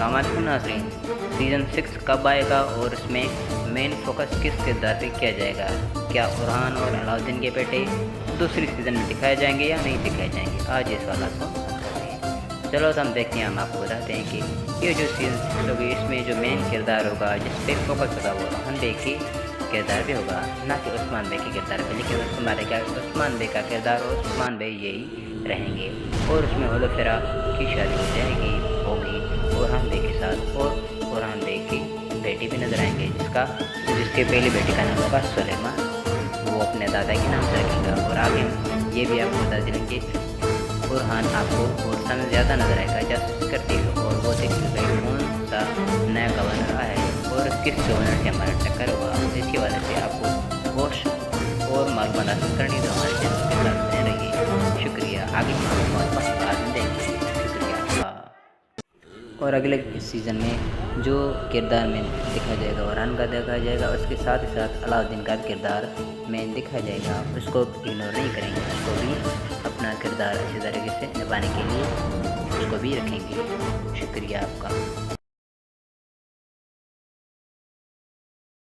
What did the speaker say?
अस्सलाम वालेकुम नाज़रीन। सीज़न 6 कब आएगा और उसमें मेन फोकस किस किरदार पे किया जाएगा? क्या बुरहान और अलाउद्दीन के बेटे दूसरी सीज़न में दिखाए जाएंगे या नहीं दिखाए जाएंगे? आज ये सवाल को हल करते हैं। चलो तो हम देखते हैं, हम आपको बताते हैं कि ये जो सीज़न 6 होगी इसमें जो मेन किरदार होगा जिस पर फोकस होगा वो रोहन बे की किरदार भी होगा, ना कि उस्मान बे के किरदार पे। लेकिन उस्मान बे का किरदार और उस्मान बे यही रहेंगे और उसमें होलोफेरा की शादी हो जाएगी होगी बुरहान बे के साथ, और बुरहान बे की बेटी भी नजर आएंगे जिसके पहली बेटी का नाम होगा सुलेमान। वो अपने दादा के नाम से रखेगा। और आगे ये भी आपको बता दें कि बुरहान आपको बोर्सा में ज़्यादा नजर आएगा जासूसी करती है, और वो देखेगा कौन सा नया गवर्नर आया है और किस गवर्नर से हमारा टक्कर हुआ। इसकी वजह से आपको बहुत और मालूमात हासिल करनी तो हमारे चैनल के साथ बने रहिए। शुक्रिया। आगे मालूमात बाद में देंगे। शुक्रिया। और अगले सीज़न में जो किरदार में दिखा जाएगा बुरहान का दिखाया जाएगा, उसके साथ ही साथ अलाउद्दीन का किरदार में दिखाया जाएगा। उसको इग्नोर नहीं करेंगे, उसको भी अपना किरदार अच्छी तरीके से निभाने के लिए उसको भी रखेंगे। शुक्रिया आपका।